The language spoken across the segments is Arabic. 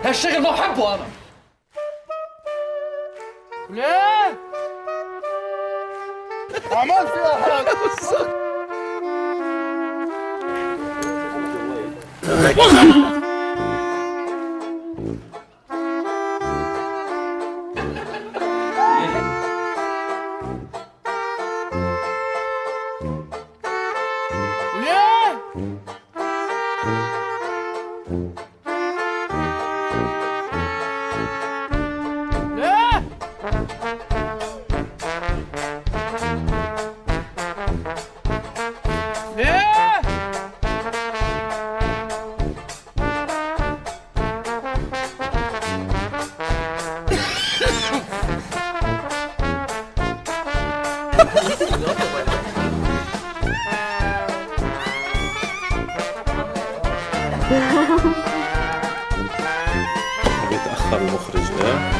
هالشغل ما بحبه انا. ليه؟ عملت فيها حاجة. بيتأخر المخرج ليه؟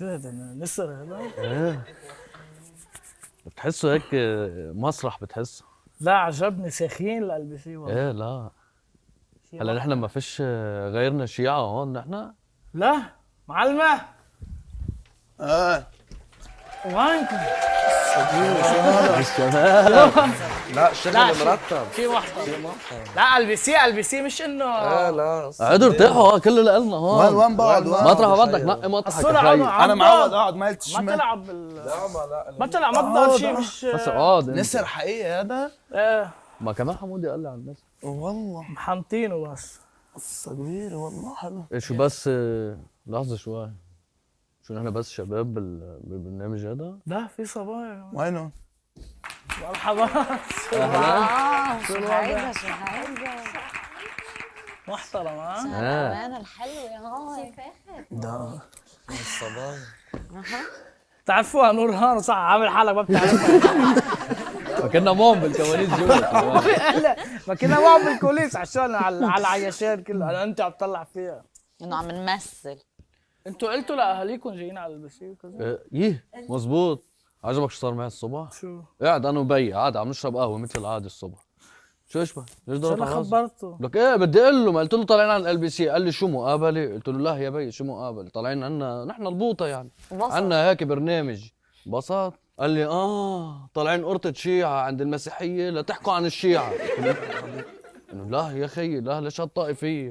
شو هذا نسر هذا؟ ايه بتحسه هيك مسرح بتحسه. لا عجبني ساخين الالبسي والله. ايه لا هلا نحن ما فيش غيرنا شيعة هون نحن؟ لا معلمة وينكم؟ الشباب لا الشغل مرتب. في وحدة لا البسي مش انه لا قعدوا ارتاحوا كله لنا هون. وين بقعد؟ مطرح بدك نقي مطرحك انا معود اقعد ما قلتش ما تلعب ما تلعب ما تضل شيء مش بس اقعد نسر حقيقي هذا؟ ايه ما كمان حمودي قال لي عن الناس. والله محنطينه بس. قصة كبيرة والله حلو. شو بس لحظة شوي، شو نحن بس شباب بالبرنامج هذا؟ لا في صبايا. وينهم؟ مرحبا. شو هيدا شو هيدا محترم ها؟ انا الحلوة هاي ده الصبايا. تعرفوها نورهان صح عامل حالك ما بتعرفها. فكنا معهم بالكواليس جوا. لا ما كنا معهم بالكوليس عشان على العياشات كله. انا انت عم تطلع فيها انه عم نمثل. انتوا قلتوا لاهاليكم جايين على البسي وكذا؟ ايه مزبوط. عجبك شو صار معي الصبح؟ شو؟ قاعد انا وبي عاد عم نشرب قهوه مثل العاده الصبح. شو اشبه؟ ليش ضربت انا على راسي؟ خبرته. لك ايه بدي اقول له، ما قلت له طالعين على البي قال لي شو مقابله؟ قلت له لا يا بي شو مقابله؟ طالعين عنا نحن البوطه يعني عنا هيك برنامج. انبسط؟ قال لي طالعين قرطة شيعة عند المسيحية لتحكوا عن الشيعة. انه لا يا خيي لا ليش هالطائفية؟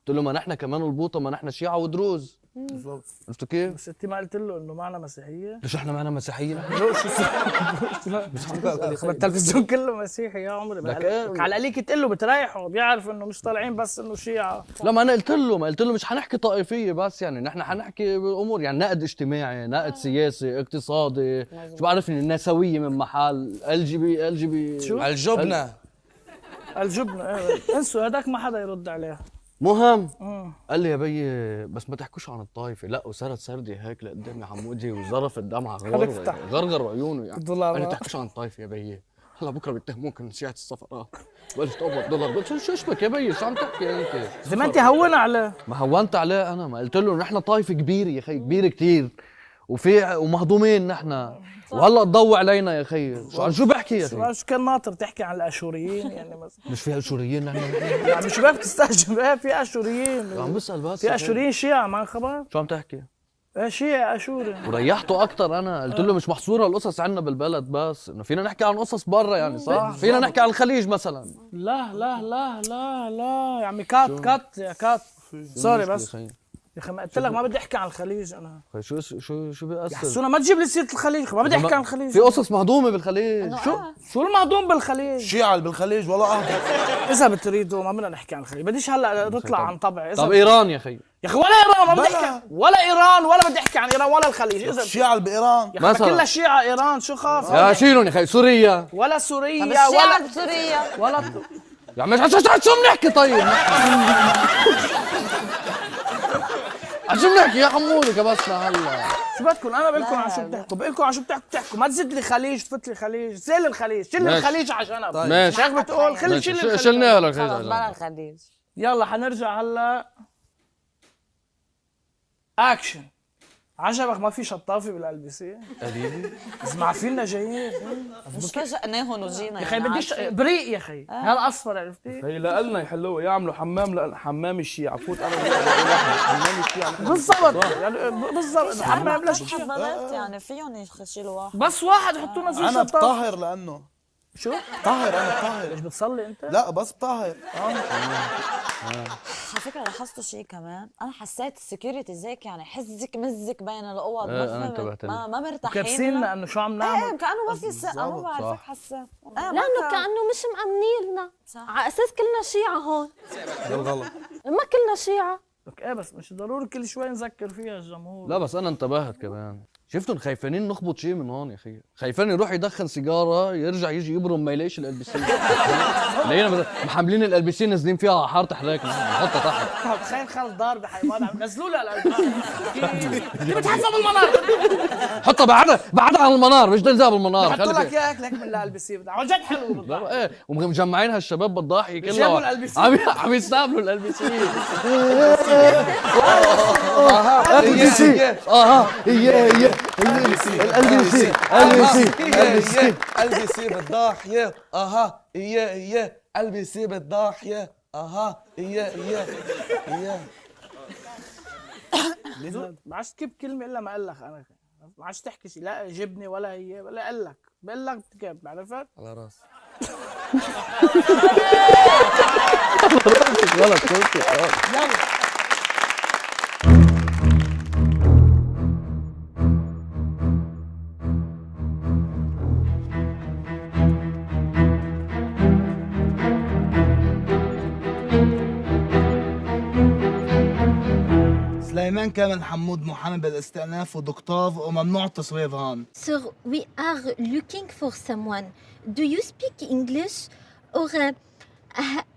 قلت له ما نحن كمان البوطة، ما نحن شيعة ودروز. عرفتوا كيف؟ بس انت ما قلت له انه معنا مسيحيه؟ ليش احنا معنا مسيحية نحن؟ شو التلفزيون كله مسيحي يا عمري. على قليك تقول له بتريحه بيعرف انه مش طالعين بس انه شيعة. لا ما انا قلت له مش حنحكي طائفية بس، يعني نحن حنحكي بامور يعني نقد اجتماعي، نقد سياسي، اقتصادي، شو بعرفني النسوية من محل ال جي بي شو؟ على الجبنة. الجبنة انسوا هذاك ما حدا يرد عليه. مهم. قال لي يا بي بس ما تحكوش عن الطائفة. لا وصارت سردي هيك لقدامي عمودي وظرف الدمعة غرغر عيونه يعني. قال لي تحكوش عن الطائفة يا بي، هلا بكره بيتهموك من شيعة الصفراء. بلشت اقبض دولار. قلت شو اشبك يا بي شو عم تحكي انت؟ زي ما انت هون عليه. ما هونت عليه انا، ما قلت له نحن طائفة كبيرة يا خي، كبيرة كثير ومهضومين نحن، وهلا تضوي علينا يا خي. شو بحكي يا خي؟ شو كان ناطر تحكي عن الاشوريين يعني مثلا؟ مش في اشوريين نحن؟ يعني مش بقى بتستعجب. ايه في اشوريين. عم بسال بس في اشوريين شيعة ما خبر؟ شو عم تحكي؟ ايه شيعة اشوري. وريحته اكثر انا، قلت له مش محصوره القصص عندنا بالبلد بس، انه فينا نحكي عن قصص برا يعني صح؟ فينا نحكي عن الخليج مثلا. لا لا لا لا لا يا عمي كات يا كات. سوري بس يا اخي ما قلت لك ما بدي احكي عن الخليج انا. شو بيأثر؟ حسونا ما تجيب لي سيرة الخليج، ما بدي احكي عن الخليج. في قصص مهضومة بالخليج. شو المهضوم بالخليج؟ الشيعة اللي بالخليج والله اذا بتريدوا ما بدنا نحكي عن الخليج، بديش هلا نطلع عن طبعي. طب ايران يا خي يا اخي ولا ايران ما بدي بلا. احكي ولا ايران ولا بدي احكي عن ايران ولا الخليج اذا الشيعة اللي بإيران يا اخي مثلاً. كلها شيعة ايران شو خاف يا شيلون يا اخي سوريا ولا طب سوريا الشيعة ولا بسوريا ولا يا عمي شو بنحكي طيب؟ شو بنحكي يا حمودي كبسنا هلا. شو بدكم انا بقول لكم عن شو بتحكوا بقول لكم عن شو بتحكوا ما تزيد لي خليج تفوت لي خليج زي الخليج شيل ماشي. الخليج عشان ابا ماشي. هيك بتقول خلي ماشي. شيل الخليج شلناها لك خلص هيك. بلا الخليج. يلا حنرجع هلا اكشن عجبك ما في شطافه بالالبسه؟ قريبي اسمع فينا جايين مش فاجئناهم وجينا يا اخي يعني بديش عارفين. بريء يا اخي هذا اصفر عرفتي؟ هي لنا يحلوه يعملوا حمام الشيعة فوت انا حمام الشيعة بالضبط يعني بالضبط حمام ليش حمامات يعني فيهم يشيلوا واحد. بس واحد يحطونا فيه انا شطاف بطهر لانه شو؟ طاهر انا بطهر ليش بتصلي انت؟ لا بس بطهر على فكره لاحظتوا شيء كمان، انا حسيت السكيورتي زيك يعني حزك مزك بين الاوض إيه، ما أنا فهمت انتبهت ما مرتاحين كابسيننا انه شو عم ايه نعمل كانه ما في ثقه ما بعرف هيك حسيت لانه كانه مش مأمنيننا صح. على اساس كلنا شيعة هون. بالغلط ما كلنا شيعة. لك ايه بس مش ضروري كل شوي نذكر فيها الجمهور لا بس انا انتبهت كمان. شفتن خايفين نخبط شيء من هون يا اخي، خايفين يروح يدخن سيجاره يرجع يجي يبرم ما يلاقيش الالبسين. لقينا محملين الالبسين نازلين فيها على حاره حلاك نحطها تحت. تخيل خالد ضار بحيوان عم نزلوا لها الالبان كيف بتحفظ بالمنار حطها بعدها عن المنار مش تنزل بالمنار. بحطوا لك اياها هيك من الالبسين عن جد حلو بالضبط ايه ومجمعين هالشباب بالضاحيه جابوا كلها الألبسين. عم يستقبلوا الالبسين. البسي هي الالبسين البسي بالضاحية اها هي البسي بالضاحية اها هي ما عادش تكب كلمه الا ما قال لك انا ما عادش تحكي شيء لا جبني ولا هي ولا قال لك بقول لك بتكب عرفت؟ على راسي غلط كنت يلا سليمان كامل حمود محامي بالاستئناف ودكتور وممنوع التصوير هون. Sir, we are looking for someone. Do you speak English? Or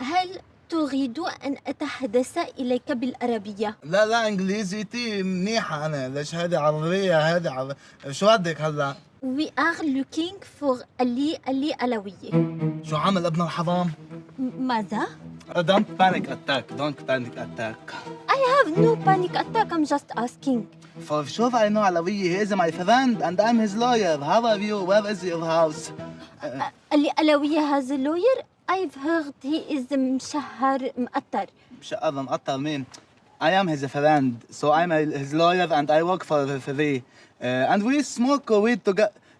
هل تريد أن أتحدث إليك بالعربية؟ لا انجليزيتي منيحة انا، ليش هذه عربية هذه شو بدك هلا؟ We are looking for علي علوية. شو عامل ابن الحرام؟ ماذا؟ Don't panic attack. I have no panic attack. I'm just asking. For sure I know علوية. He is my friend and I'm his lawyer. How are you? Where is your house? علوية has a lawyer. I've heard he is مشهر مقطر. مشقر مقطر مين؟ I am his friend, so I'm his lawyer and I work for free. And we smoke weed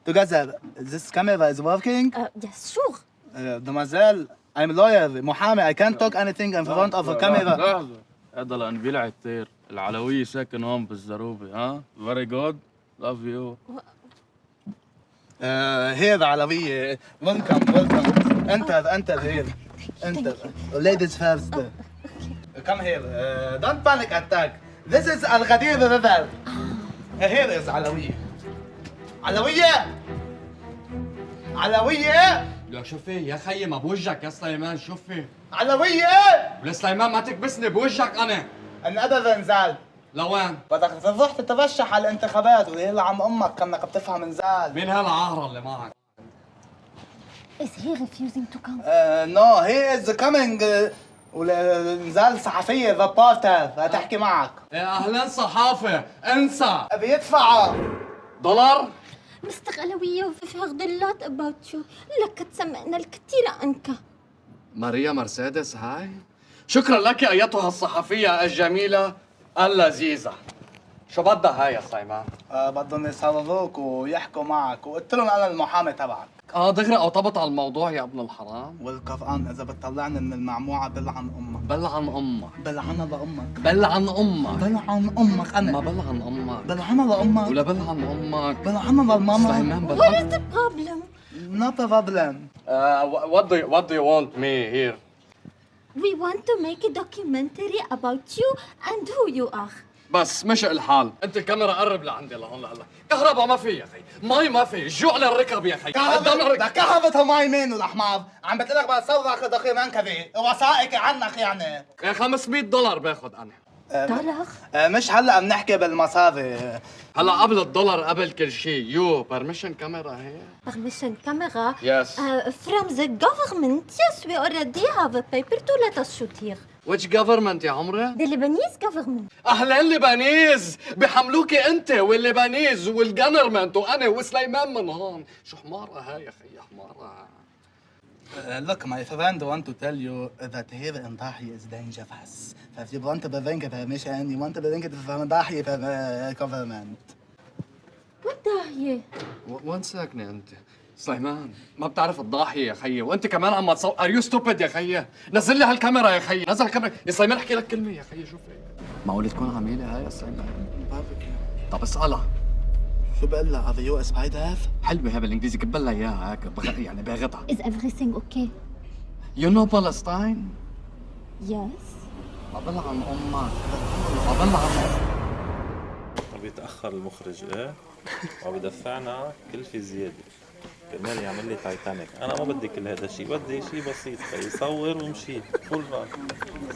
together. This camera is working. Yes, sure. Mademoiselle, I'm lawyer, محامي. I can't talk anything in front of a camera. لحظة هذا لانفيلا كتير العلوية ساكن هون بالزروبة ها very good love you. Here علوية. Welcome. Enter here. Enter. Ladies first. Come here. Don't panic attack. This is Al-Ghadir River. Here is علوية. علوية. لك شوفي يا خيي ما بوجهك يا سليمان شوفي. علوية. ولا سليمان ما تكبسني بوجهك انا. أنا نزال. لوين؟ بدك تروح تترشح على الانتخابات ويلعن امك كانك بتفهم نزال. مين هالعهرة اللي معك؟ Is he refusing to come? No, he is coming. ونزال صحفية ريبورتر هتحكي معك. يا اهلا صحافة انسى. بيدفع دولار؟ Mr. علوية we've heard a lot about you. لقد سمعنا الكثير عنك. ماريا مرسيدس هاي؟ شكرا لك ايتها الصحفية الجميلة اللذيذة. شو بدها هاي يا سليمان؟ بدهم يصوروك ويحكوا معك وقلت لهم انا المحامي تبعك. دغري اوطبط على الموضوع يا ابن الحرام. والقرآن اذا بتطلعني من المعموعة بلعن امك. بلعن امك. بلعنها لامك. بلعن امك. بلعن امك انا. ما بلعن امك. بلعنها لامك. ولا بلعن امك. بلعنها لماما. سليمان What بلعن. is the problem? Not a problem. What do you want me here? We want to make a documentary about you and who you are. بس مشى الحال، انت الكاميرا قرب لعندي لهون لهلا، كهرباء ما في يا اخي، مي ما في، الجوع على الركب يا اخي، كهربتها ماي مين الحمار؟ عم بتقلك بتصور دوكيومنتري وثائقي عنك يعني. يا $500 باخذ انا. دولار؟ مش هلا بنحكي بالمصاري. هلا قبل الدولار قبل كل شيء، يو بيرميشن كاميرا هي؟ Permission camera? Yes. From the government, yes, we already have a paper to let us shoot here. Which government يا عمري؟ The Lebanese government. اهلين لبنانيز، بحملوكي انت واللبنانيز والجفرمنت وانا وسليمان من هون، شو حمارة هاي يا اخي، حمارة. Look, my friend want to tell you that here in Dahi is dangerous. If you want to bring permission, you want to bring it from Dahi government. What داهية؟ وين ساكنة انت؟ سليمان ما بتعرف الضاحية يا خيي، وانت كمان عم تصور، ار يو ستوبد يا خيي؟ نزل لي هالكاميرا يا خيي، نزل الكاميرا، يا سليمان احكي لك كلمة يا خيي، شوف هيك. معقول تكون عميلة هاي يا سليمان؟ طب اسألها. شو بقول لها؟ Are you a spider? حلوة هاي بالانجليزي، كب لها اياها هيك يعني باغتها. Is everything okay? You know Palestine؟ Yes. قبل عن امك، قبل عن بيتأخر المخرج ايه وبدفعنا كلفة زيادة كرمال يعمل لي تايتانيك. انا ما بدي كل هذا الشيء، بدي شيء بسيط يصور ومشي فول باك،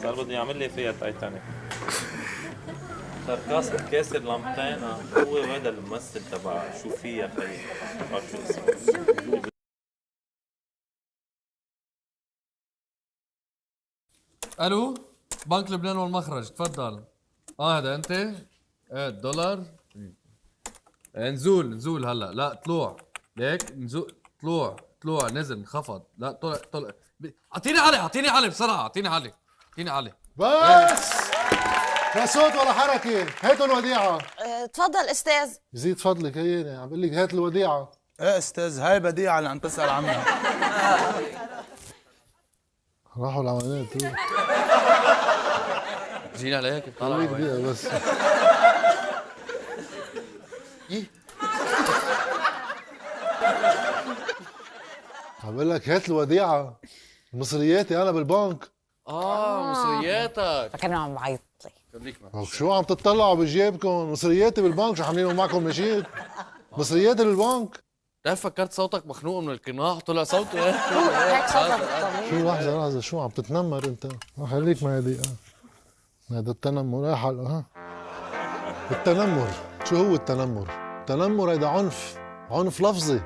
صار بده يعمل لي فيها تايتانيك. كركاس كاسر لمبتين هو هذا الممثل تبع شو فيه يا خيي، ما بعرف شو اسمه. الو بنك لبنان والمخرج، تفضل. هذا انت؟ ايه الدولار؟ نزول هلا، لا طلوع ليك، نزول طلوع نزل انخفض، لا طلع اعطيني علي بسرعه، اعطيني علي بس لا صوت ولا حركه، هاتوا الوديعه. تفضل استاذ. يزيد فضلك، هيني عم بقول لك هات الوديعه. ايه استاذ، هاي بديعة اللي عم تسأل عنها. راحوا العوانات. جينا عليك طالع دقيقه بس. عم بقول لك هات الوديعه، مصرياتي انا بالبنك. مصرياتك. فكرني عم بعيط لي. شو عم تطلعوا بجيبكم؟ مصرياتي بالبنك، شو عاملين معكم مشيت؟ مصرياتي بالبنك. بتعرف فكرت صوتك مخنوق من القناع، طلع صوته هيك صوتك طبيعي. شو لحظه شو عم تتنمر انت؟ خليك معي دقيقه. هذا التنمر يا حلقه. ها التنمر شو هو التنمر؟ التنمر هيدا عنف لفظي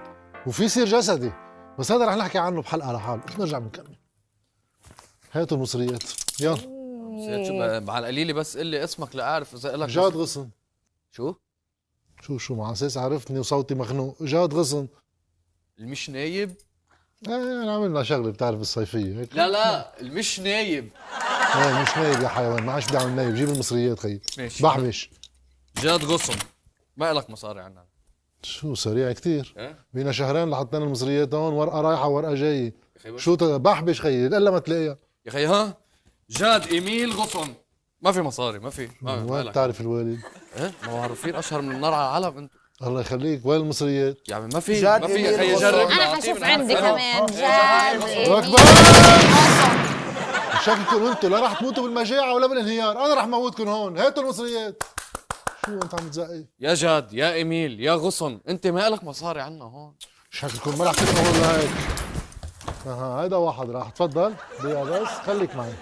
وفي يصير جسدي، بس هذا رح نحكي عنه بحلقه لحاله، نرجع بنكمل. هاتوا المصريات يلا. شو مع القليله بس قل لي اسمك لاعرف اذا لك. جاد غصن. شو مع اساس عرفتني وصوتي مخنوق. جاد غصن. المش نايب؟ يعني عملنا شغله بتعرف الصيفيه هيك. لا المش نايب. ايه مش نايب يا حيوان، ما عادش بدي اعمل نايب، جيب المصريات خيي. ماشي. بحبش. جاد غصن ما لك مصاري عنا. شو سريع كتير. إيه؟ بينا شهرين لحطينا المصريات هون، ورقه رايحه ورقه جايه. شو بحبش خيي الا ما تلاقيها يا خي. ها جاد ايميل غصن، ما في مصاري، ما في. وين بتعرف الوالد؟ ايه معروفين اشهر من النار على العلم انتم. الله يخليك، وين المصريات؟ يا عمي ما في يا خي، جرب. انا حشوف عندي كمان جاد ركبة. شكلكم انتم لا رح تموتوا بالمجاعه ولا بالانهيار، انا رح موتكم هون. هاتوا المصريات. شو انت عم تزقي؟ يا جاد يا ايميل يا غصن، انت ما لك مصاري عنا هون. شكلكم ما رح تفهموا ولا هيك. هيدا واحد راح. تفضل دقيقة بس، خليك معي.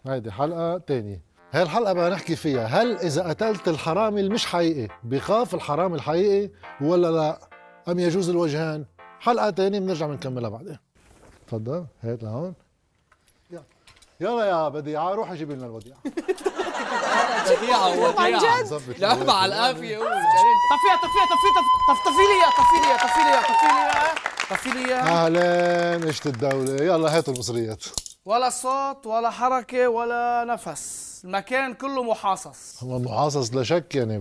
هيدي حلقة تانية. هاي الحلقة بدنا نحكي فيها هل إذا قتلت الحرامي المش حقيقي بخاف الحرامي الحقيقي ولا لا؟ أم يجوز الوجهان؟ حلقة تانية بنرجع بنكملها بعدين. تفضل هات لهون. يلا يا بديعة روحي جيبي لنا الوديعة. وديعة لعبة على القافية. طفي لي أهلين قشة الدولة. يلا هاتوا المصريات. ولا صوت ولا حركة ولا نفس، المكان كله محاصص. هو محاصص لا شك، يعني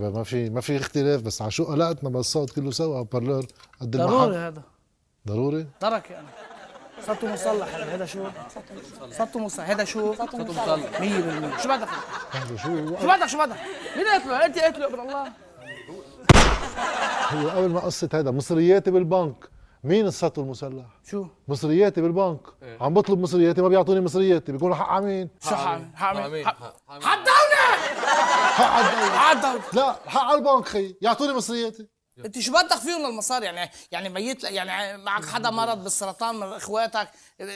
ما في اختلاف، بس على شو قلقتنا بس الصوت كله سوا بارلور قد ضروري هذا. ضروري؟ ترك يعني صوته مصلح. هذا شو؟ صوته مصلح. هذا شو؟ صوته مصلح 100%. شو بدك؟ هذا شو بدك؟ مين قلت له؟ انت قلت له ابن الله. هو قبل ما قصة هذا مصرياتي بالبنك، مين السطو المسلح؟ شو؟ مصرياتي بالبنك. عم بطلب مصرياتي ما بيعطوني مصرياتي، بيقولوا حق عمين. شو حق مين؟ حق حق على الدولة. حق الدولة. لا حق على البنك خي، يعطوني مصرياتي. انت شو بدك فيهم المصاري يعني ميت يعني معك حدا مرض بالسرطان من اخواتك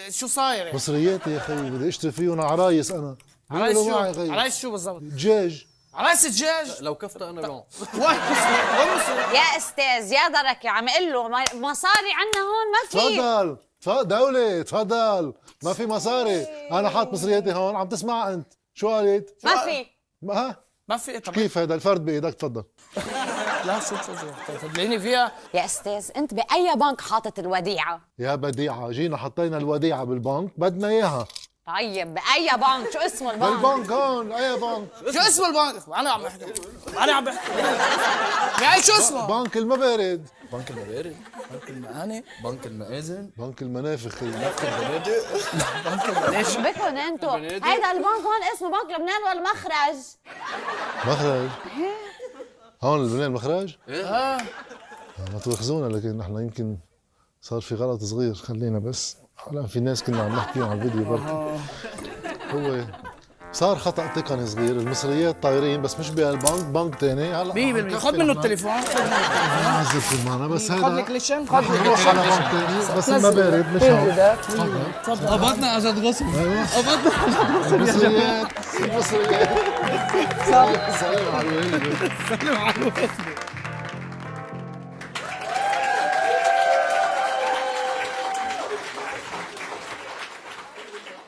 شو صاير يعني؟ مصرياتي يا خي بدي اشتري فيهم عرايس انا. عرايس بيقولوا شو؟ معي خي. عرايس شو بالضبط؟ دجاج. عرايس دجاج؟ لو كفتة انا لون. وين يا استاذ يا دركي عم اقول له مصاري عنا هون ما في. تفضل دولة تفضل، ما في مصاري، انا حاط مصرياتي هون. عم تسمع انت شو قالت؟ ما في. ما في. طب كيف هذا الفرد بايدك؟ تفضل. لا شو تدليني فيها يا استاذ انت باي بنك حاطط الوديعه؟ يا بديعة جينا حطينا الوديعة بالبنك بدنا اياها. طيب باي بنك؟ شو اسمه البنك؟ بالبنك هون. اي بنك؟ شو اسمه البنك؟ انا عم بحكي يعني شو اسمه؟ بنك المبارد. بنك المبارد، بنك المآني، بنك المآذن، بنك المنافخ. بنك البنادق. بنك المناش. شو بكون انتو؟ هيدا البنك هون اسمه بنك لبنان والمخرج. مخرج؟ هون لبنان المخرج؟ اه ما تواخذونا، لكن نحن يمكن صار في غلط صغير. خلينا بس هلا في ناس كنا عم نحكيهم على الفيديو بركي. هو صار خطأ تقني صغير، المصريات طايرين بس مش بهالبنك، بنك ثاني. هلا 100% خذ منه التليفون. ما عزفت معنا بس هذا خذ لك ليشن. نروح على بنك ثاني بس المبارد مش هون. قبضنا اجد غصب. ايوه المصريات المصريات. سلام على الوالد. سلم على الوالد.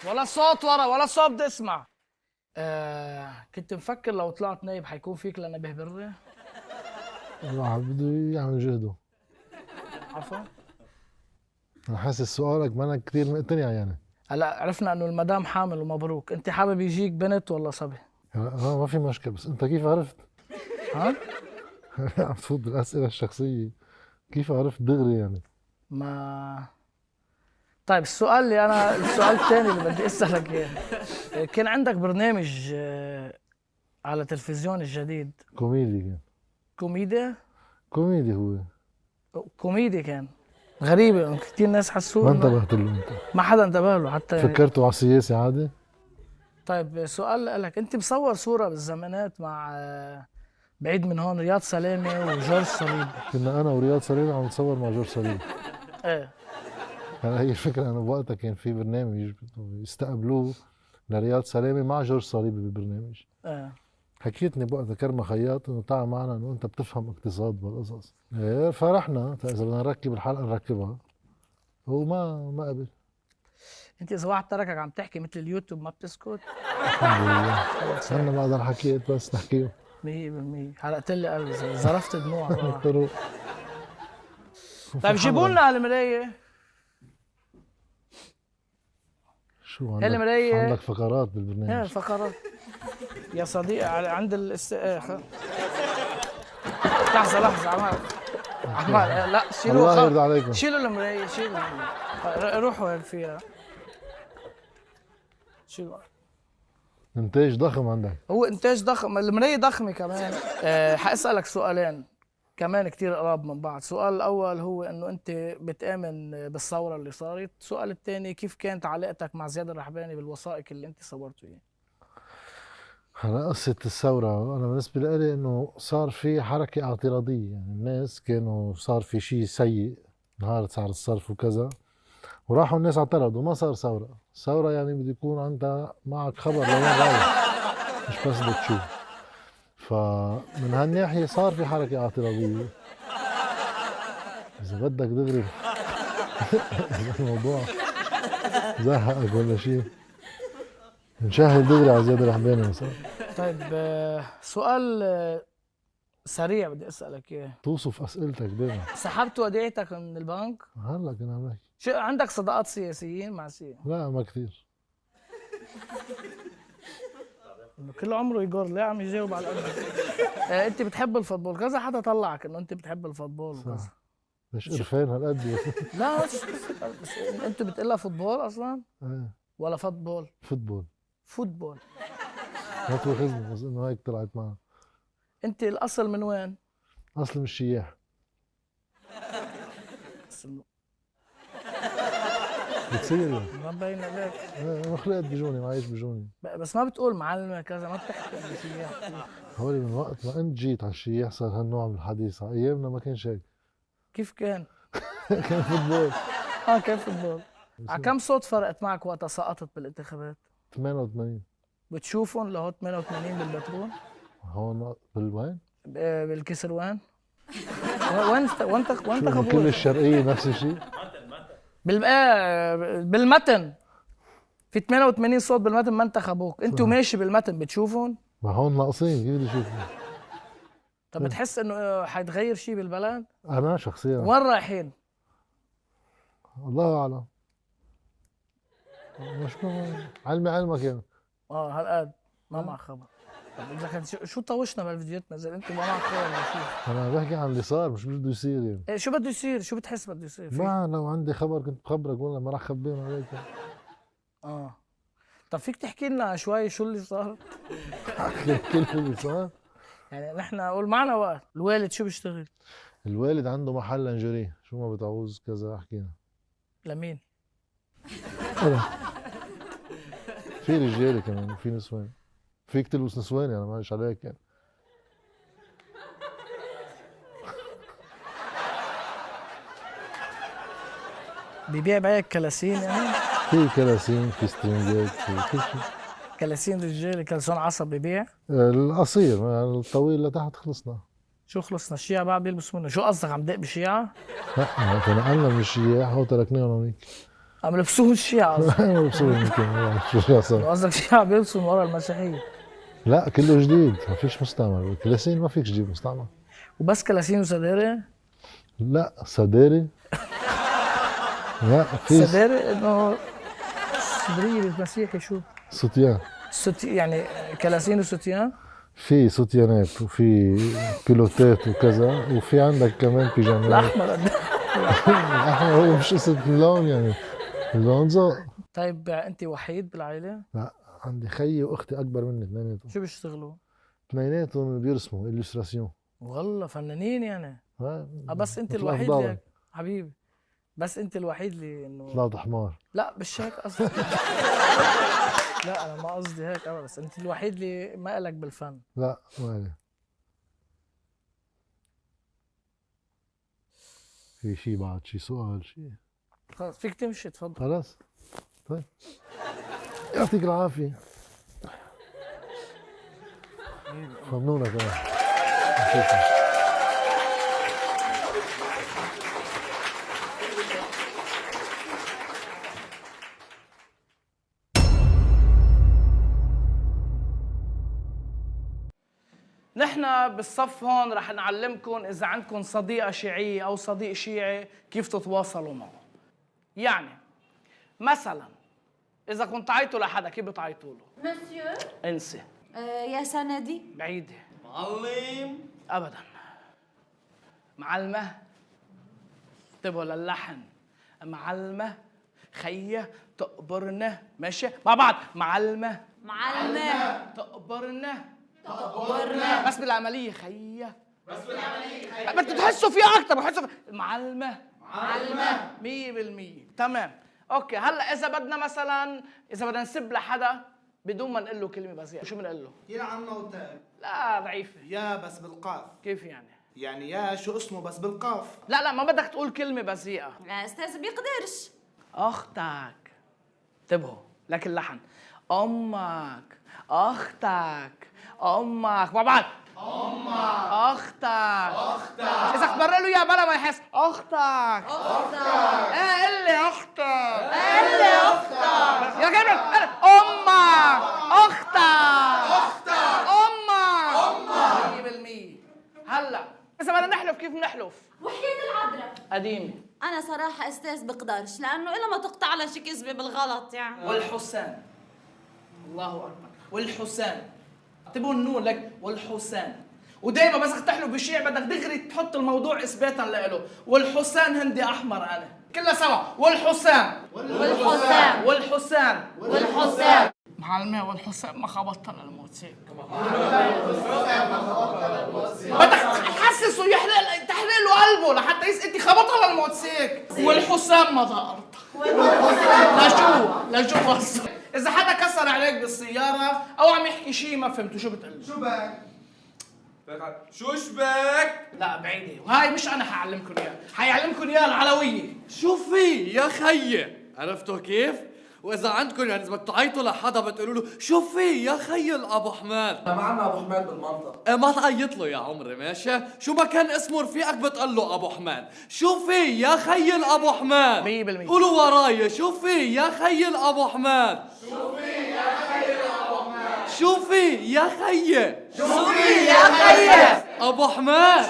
ولا صوت ورا ولا صوت بدي اسمع. كنت مفكر لو طلعت نايب حيكون فيك لنبه بري. الواحد بده يعمل جهده. عفوا. انا حاسس سؤالك منك كثير مقتنع يعني. هلا عرفنا انه المدام حامل ومبروك، انت حابب يجيك بنت ولا صبي؟ ما في مشكله، بس انت كيف عرفت؟ ها؟ عم تفوت بالاسئله الشخصيه، كيف عرفت دغري يعني؟ ما طيب السؤال الثاني اللي بدي اسالك اياه، كان عندك برنامج على تلفزيون الجديد. كوميدي كان. كوميديا؟ كوميدي هو. كوميدي كان. غريبة كثير ناس حسوه ما انتبهت له انت. ما حدا انتبه له حتى. فكرته على السياسي عادي؟ طيب سؤال لك، انت مصور صورة بالزمانات مع بعيد من هون رياض سلامة وجورج صليب. كنا انا ورياض صليب عم نتصور مع جورج صليب. ايه هلا هي الفكرة انه بوقتها كان في برنامج يستقبلوه لرياض سلامة مع جورج صليب بالبرنامج. ايه حكيتني بوقتها كرمة خياط انه تعال معنا انه انت بتفهم اقتصاد بالقصص. ايه فرحنا اذا بدنا نركب الحلقة نركبها. هو ما قبل. انت اذا واحد تركك عم تحكي مثل اليوتيوب ما بتسكت؟ الحمد لله. انا بقدر حكيت بس نحكيه. 100% حرقت لي قلبي، ظرفت دموع. طرق. طيب جيبوا لنا المراية. شو عندك؟ المراية عندك فقرات بالبرنامج. ايه فقرات يا صديقي عند لحظة عمال لا شيلوا. الله يرضى عليكم. شيلوا المراية روحوا فيها. شيلوا. انتاج ضخم عندك. هو انتاج ضخم، المراية ضخمة كمان. حاسألك سؤالين كمان كتير قراب من بعض. السؤال الأول هو إنه أنت بتآمن بالثورة اللي صارت. السؤال الثاني كيف كانت علاقتك مع زياد الرحباني بالوثائق اللي أنت صورته إياه؟ هلا قصة الثورة أنا بالنسبة لي إنه صار في حركة اعتراضية، يعني الناس كانوا صار في شيء سيء نهار سعر الصرف وكذا، وراحوا الناس اعترضوا ما صار ثورة. الثورة يعني بده يكون عندها معك خبر لوين رايح، مش بس بدك تشوف. فمن هالناحية صار في حركة اعتراضية. إذا بدك دغري الموضوع زهقك ولا شيء نشاهد دغري على زياد الرحباني مثلا. طيب سؤال سريع بدي اسالك اياه. توصف اسئلتك دائما. سحبت وديعتك من البنك؟ هلا كنا عم نحكي. شو عندك صداقات سياسيين مع لا ما كثير. كل عمره يقول ليه عم يجاوب على القلب. انت بتحب الفوتبول، كذا حدا طلعك انه انت بتحب الفوتبول وكذا. مش قرفان هالقد. لا بس انت بتقلها فوتبول اصلا؟ ايه ولا فوتبول؟ فوتبول ما تواخذني بس انه هيك طلعت معه. انت الاصل من وين؟ اصل من الشياح. بتصير يعني. ما مبين عليك. انا خلقت بجوني، معيش بجوني. بس ما بتقول معلمة كذا، ما بتحكي بالشياح. هولي من وقت ما انت جيت على الشياح صار هالنوع من الحديث، على ايامنا ما كانش هيك. كيف كان؟ كان فوتبول. كان فوتبول. على كم صوت فرقت معك وقتها سقطت بالانتخابات؟ 88. بتشوفهم لهو 88 بالبترول؟ هون بالوين؟ بالكسروان؟ وين كل خبوك؟ الشرقية نفس الشيء؟ بالمتن في 88 صوت بالمتن ما انتخبوك، انتوا ماشي بالمتن بتشوفهم؟ ما هون ناقصين، كيف بدي اشوفهم؟ طب بتحس انه حيتغير شيء بالبلد؟ انا شخصيا وين رايحين؟ الله اعلم. مش علمي علمك يعني. هالقد ما معك خبر. طب اذا كنت شو طوشنا بالفيديوهات نزل انت ما معك خبر ولا شيء؟ انا بحكي عن اللي صار، مش بده يصير يعني. إيه شو بده يصير؟ شو بتحس بده يصير؟ ما لو عندي خبر كنت بخبرك، والله ما راح اخبيهم عليك يعني. طب فيك تحكي لنا شوي شو اللي صار؟ كل اللي صار يعني نحن قول معنا وقت، الوالد شو بيشتغل؟ الوالد عنده محل لانجري، شو ما بتعوز كذا حكينا. لمين؟ أنا. في رجالي كمان وفي نسوان، فيك تلبس نسوان يعني، معلش عليك يعني. بيبيع بيع كلاسين يعني؟ في كلاسين، في سترينجات، في كل شيء. كلاسين رجالي، كلسون عصب ببيع؟ القصير يعني، الطويل لتحت خلصنا. شو خلصنا؟ الشيعة بعد بيلبسوا منه، شو قصدك عم دق بالشيعة؟ لا تنقلنا من الشياح وتركناهم هونيك. عم لبسوهم الشيعة قصدك؟ ما لبسوهم يمكن، شو صار؟ قصدك الشيعة بيلبسوا من ورا المسيحية؟ لا كله جديد، ما فيش مستعمل، الكلاسين ما فيك تجيب مستعمل. وبس كلاسين وسداري؟ لا سداري لا في سداري انه صدرية بالمسيحي شو؟ ستيان. يعني كلاسين وستيان؟ في ستيانات وفي كيلوتات وكذا، وفي عندك كمان بيجامات. الاحمر الاحمر هو مش قصة اللون يعني، اللون ذوق. طيب انت وحيد بالعائلة؟ لا عندي خيي واختي اكبر مني اثنيناتهم. شو بيشتغلوا؟ اثنيناتهم بيرسموا إليستراسيون. والله فنانين يعني. بس انت مثل الوحيد أفضل. اللي حبيبي، بس انت الوحيد اللي انه طلعت حمار. لا مش هيك قصدي. لا انا ما قصدي هيك ابدا، بس انت الوحيد اللي ما إلك بالفن. لا ما لي. في شيء بعد، شيء سؤال، شيء؟ خلص فيك تمشي، تفضل. خلاص طيب، يعطيك العافية. ممنونة كمان. شكرا. نحن بالصف هون رح نعلمكم إذا عندكم صديقة شيعية أو صديق شيعي كيف تتواصلوا معه. يعني مثلا إذا كنت تعيطوا لحدا كيف بتعيطوا له؟ مسيو. انسي. يا سندي. بعيدة. معلم. أبدا. معلمة. انتبهوا للحن. معلمة خية تقبرنا، ماشي مع بعض. معلمة تقبرنا بس بالعملية خية. بدكم تحسوا فيها أكثر، بحسوا معلمة 100%. تمام أوكي. هلا إذا بدنا مثلا إذا بدنا نسب لحدا بدون ما نقول له كلمة بذيئة، شو بنقول له؟ يا عم وتاء. لا ضعيفة. يا بس بالقاف. كيف يعني؟ يعني يا شو اسمه بس بالقاف. لا ما بدك تقول كلمة بذيئة. يا استاذ بيقدرش. أختك. انتبهوا لك اللحن. أمك، أختك، أمك مع بعض. أختك. إذا اختبر له إياها بلا ما يحس. أختك. إيه قل لي أختك. يا كلمة أمك، أختك، أمك 100%. هلا إذا بدنا نحلف كيف بنحلف؟ وحياة العذراء. قديمة. انا صراحه استاذ بقدرش، لانه الا ما تقطع لها شي كذبه بالغلط يعني. والحسان. الله أكبر. والحسان. انتبهوا النون لك. والحسان. ودايما بس تحلو بشيء بدك دغري تحط الموضوع اثباتا له. والحسان هندي احمر انا. كلها سوا. والحسان. معلمة والحسان ما خبطت للموتسيك. بدك تحسسه تحرق له قلبه لحتى انت خبطها للموتسيك. والحسام ما ضربت. لشو وصل؟ اذا حدا كسر عليك بالسياره او عم يحكي شيء ما فهمته شو بتقول؟ شو بك؟ شو شبك؟ لا بعيدة، وهاي مش انا حعلمكم اياها، حيعلمكم اياها العلوية. شو في يا خيي؟ عرفتوا كيف؟ واذا عندكم يعني اذا بدكم تعيطوا لحدا بتقولوا له شو في يا خيي الابو حماد؟ ما عندنا ابو حماد بالمنطقة. ايه ما تعيط له يا عمري ماشي؟ شو ما كان اسمه رفيقك بتقول له ابو حماد، شو في يا خيي الابو حماد؟ 100% قولوا وراي شو في يا خيي الابو حماد؟ شو في يا خيي الابو حماد؟ شو في يا خيي؟ شو في يا خيي؟ ابو حماد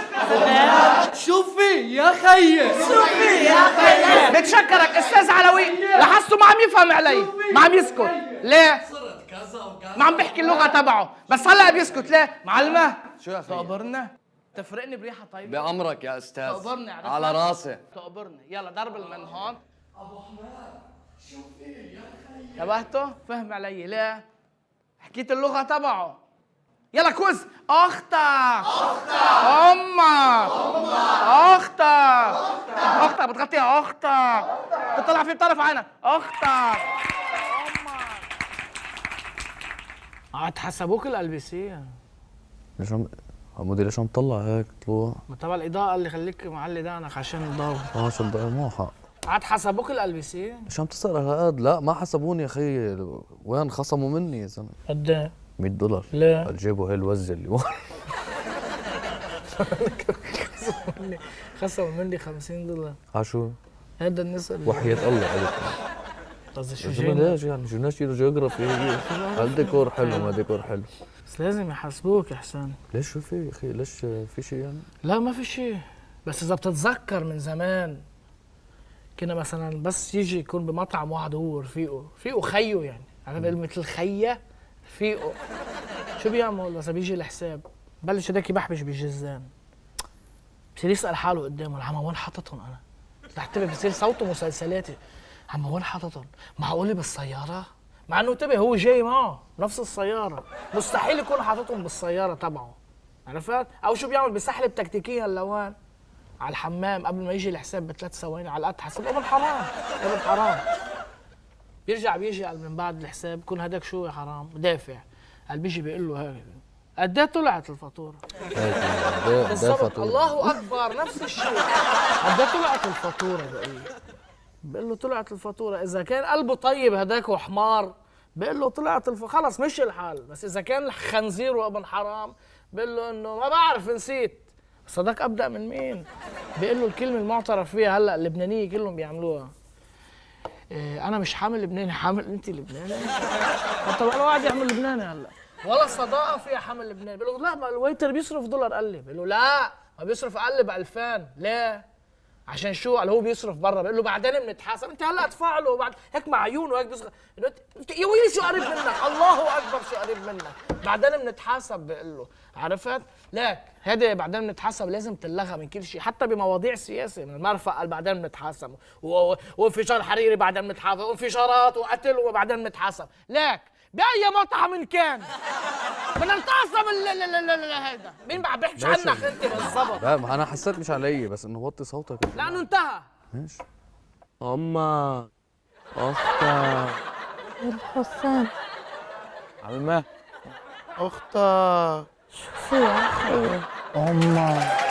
شو في يا خيي؟ شو في يا خيي؟ بتشكرك استاذ علوي، لاحظتوا ما عم يفهم علي، ما عم يسكت، ليه؟ صرت كذا وكذا ما عم بحكي اللغة تبعه، بس هلا بيسكت ليه؟ معلمة شو يا خيي؟ تقبرنا؟ تفرقني بريحة طيبة؟ بأمرك يا استاذ تقبرني عرفت؟ على راسي تقبرني، يلا ضرب من هون. ابو حماد شو في يا خيي؟ انتبهتوا؟ فهم علي ليه؟ حكيت اللغة تبعه. يلا كوز. أختك أمك أختك بتغطيها أختك تطلع في طرف عينك أختك أمك. عاد حسبوك الألبسية. ليش عمودي ليش عم تطلع هيك طلوع؟ ما تبع الإضاءة اللي خليك معلي دانك عشان الضوء. شو الضوء مو حق. عاد حسبوك الألبسية؟ ليش عم تسأل هالقد؟ لا ما حسبوني يا خيي، وين خصموا مني يا زلمه؟ قد ايه؟ $100. ليه؟ قال جيبوا هي الوزه اللي ورا. خصموا مني $50. عشو؟ هذا الناس اللي وحياة الله عليك. قصدي شو يا جاي؟ زلمه ليش يعني جبناش جيوغرافي هي؟ هالديكور حلو ما ديكور حلو. بس لازم يحاسبوك يا حسين. ليش شو في يا اخي؟ ليش في شيء يعني؟ لا ما في شيء، بس اذا بتتذكر من زمان كنا مثلا بس يجي يكون بمطعم واحد هو ورفيقه خيه، يعني عارف مثل خيه رفيقه شو بيعمل؟ بس بيجي الحساب بلش هداك يبحبش بالجزان، بصير يسال حاله قدامه عم وين حاططهم انا؟ تحتبه بصير صوته مسلسلاتي، عم وين حاططهم؟ معقول بالسياره؟ مع انه انتبه هو جاي معه نفس السياره، مستحيل يكون حاططهم بالسياره تبعه، عرفت؟ او شو بيعمل؟ بيسحلب تكتيكيا لوين؟ على الحمام قبل ما يجي الحساب ب3 ثواني على القد حسب ابن حرام، ابن حرام. بيجي قال من بعد الحساب بكون هداك شو يا حرام؟ دافع، قال بيجي بيقول له هيك قد ايه طلعت الفاتوره؟ بالضبط الله اكبر نفس الشيء، قد ايه طلعت الفاتوره؟ بقول له طلعت الفاتوره، اذا كان قلبه طيب هداك وحمار بقول له طلعت خلص مشي الحال، بس اذا كان خنزير وابن حرام بقول له انه ما بعرف نسيت. صدق ابدا من مين؟ بيقول له الكلمه المعترف فيها هلا اللبنانيه كلهم بيعملوها. انا مش حامل لبناني، حامل انت لبناني؟ طب انا واحد يعمل لبناني هلا ولا صداقه فيها حامل لبناني؟ بيقول له لا ما الويتر بيصرف $، قال لي. بيقول له لا ما بيصرف اقل ب2000. ليه؟ عشان شو؟ قال هو بيصرف برا. بيقول له بعدين بنتحاسب. انت هلا ادفع له وبعد هيك مع عيونه هيك بيصرف. يا ويلي شو قريب منك، الله اكبر شو قريب منك. بعدين بنتحاسب بيقول له، عرفت؟ ليك هيدي بعدين بنتحاسب لازم تلغى من كل شيء، حتى بمواضيع سياسه. من المرفأ قال بعدين بنتحاسب، وانفجار حريري بعدين بنتحاسب، وانفجارات وقتل وبعدين بنتحاسب. ليك باي مطعم إن كان بدنا نتعصب هيدا. مين بقى بيحكي عنك انت بالضبط؟ لا ما انا حسيت مش علي، بس انه وطي صوتك لانه انتهى. ماشي. امك اختك الحسام علمة اختك شو يا خيي؟ امك